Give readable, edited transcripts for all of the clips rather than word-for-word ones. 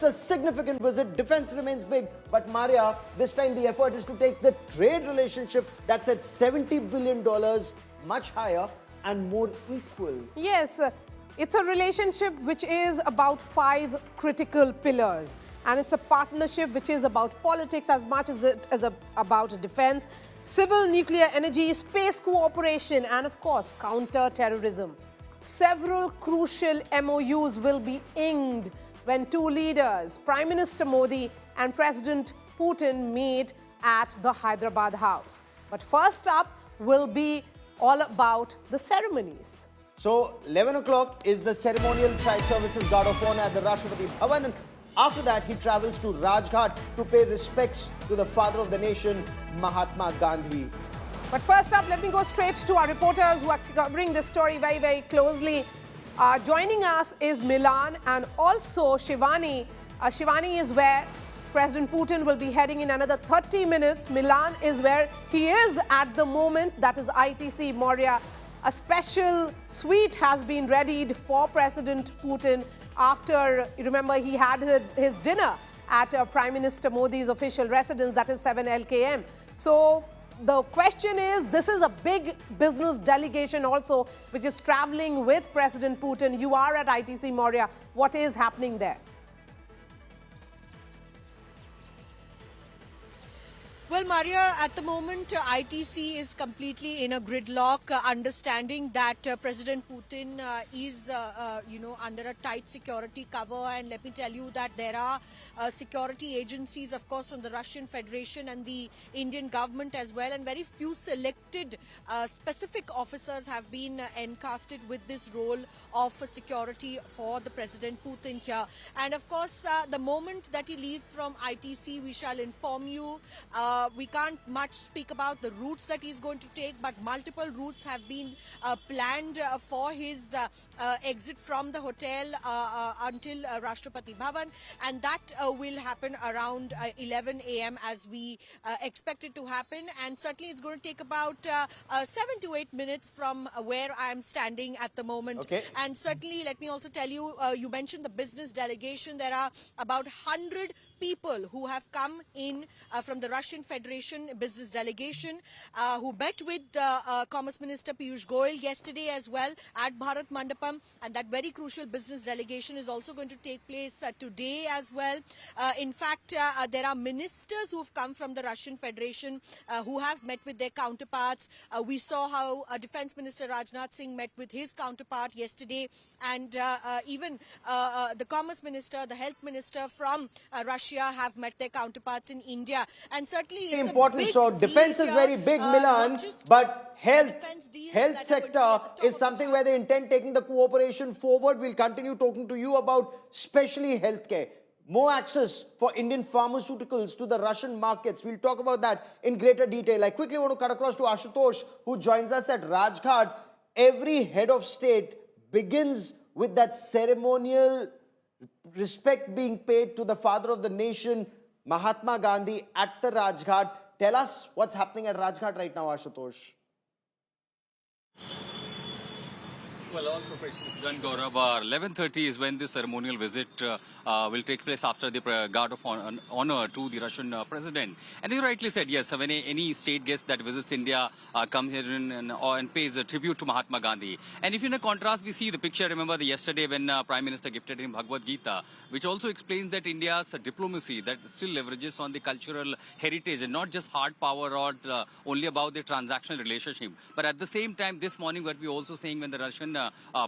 It's a significant visit. Defense remains big, but Maurya, this time the effort is to take the trade relationship that's at $70 billion much higher and more equal. Yes, it's a relationship which is about 5 critical pillars. And it's a partnership which is about politics as much as it is about defense, civil nuclear energy, space cooperation, and of course, counter-terrorism. Several crucial MOUs will be inked when two leaders, Prime Minister Modi and President Putin, meet at the Hyderabad house. But first up will be all about the ceremonies. So, 11 o'clock is the ceremonial tri-services guard of honor at the Rashtrapati Bhavan, and after that he travels to Raj Ghat to pay respects to the father of the nation, Mahatma Gandhi. But first up, let me go straight to our reporters who are covering this story very, very closely. Joining us is Milan and also Shivani. Shivani is where President Putin will be heading in another 30 minutes. Milan is where he is at the moment, that is ITC Maurya. A special suite has been readied for President Putin after, you remember, he had his dinner at Prime Minister Modi's official residence, that is 7 LKM. So the question is, this is a big business delegation also, which is traveling with President Putin. You are at ITC Maurya. What is happening there? Well, Maria, at the moment, ITC is completely in a gridlock, understanding that President Putin is, under a tight security cover. And let me tell you that there are security agencies, of course, from the Russian Federation and the Indian government as well. And very few selected specific officers have been encasted with this role of security for the President Putin here. And of course, the moment that he leaves from ITC, we shall inform you. We can't much speak about the routes that he's going to take, but multiple routes have been planned for his exit from the hotel until Rashtrapati Bhavan, and that will happen around 11 a.m. as we expect it to happen. And certainly it's going to take about 7 to 8 minutes from where I am standing at the moment. Okay. And certainly, let me also tell you, you mentioned the business delegation. There are about 100 people who have come in from the Russian Federation business delegation who met with Commerce Minister Piyush Goyal yesterday as well at Bharat Mandapam, and that very crucial business delegation is also going to take place today as well. In fact, there are ministers who have come from the Russian Federation who have met with their counterparts. We saw how Defense Minister Rajnath Singh met with his counterpart yesterday, and even the Commerce Minister, the Health Minister from Russia have met their counterparts in India. And certainly it's important. So defense is very big, Milan, but health sector is something where they intend taking the cooperation forward. We'll continue talking to you about especially healthcare. More access for Indian pharmaceuticals to the Russian markets. We'll talk about that in greater detail. I quickly want to cut across to Ashutosh, who joins us at Raj Ghat. Every head of state begins with that ceremonial respect being paid to the father of the nation, Mahatma Gandhi, at the Raj Ghat. Tell us what's happening at Raj Ghat right now, Ashutosh. Well, all preparations done, Gaurav. 11:30 is when the ceremonial visit will take place after the guard of honor to the Russian president. And you rightly said, yes, when any state guest that visits India comes here and pays a tribute to Mahatma Gandhi. And if in a contrast, we see the picture, remember yesterday when Prime Minister gifted him Bhagavad Gita, which also explains that India's diplomacy that still leverages on the cultural heritage and not just hard power or only about the transactional relationship. But at the same time, this morning, what we're also saying when the Russian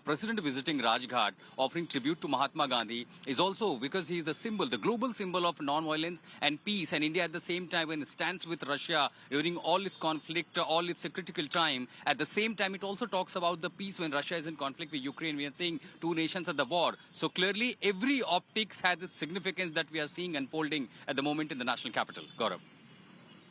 president visiting Raj Ghat, offering tribute to Mahatma Gandhi, is also because he is the symbol, the global symbol of non-violence and peace. And India at the same time, when it stands with Russia during all its conflict, all its critical time, at the same time it also talks about the peace when Russia is in conflict with Ukraine. We are seeing two nations at the war. So clearly every optics has its significance that we are seeing unfolding at the moment in the national capital. Gaurav.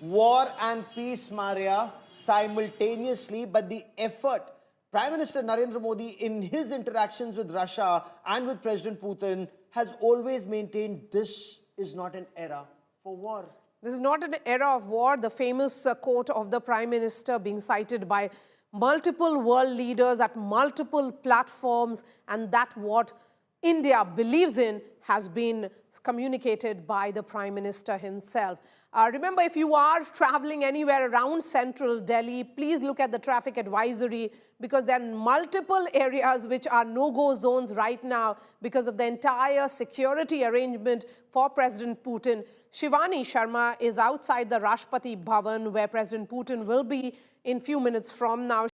War and peace, Maurya, simultaneously, but the effort Prime Minister Narendra Modi, in his interactions with Russia and with President Putin, has always maintained this is not an era for war. This is not an era of war. The famous quote of the Prime Minister being cited by multiple world leaders at multiple platforms, and that what India believes in has been communicated by the Prime Minister himself. Remember, if you are traveling anywhere around central Delhi, please look at the traffic advisory, because there are multiple areas which are no-go zones right now because of the entire security arrangement for President Putin. Shivani Sharma is outside the Rashtrapati Bhavan, where President Putin will be in few minutes from now.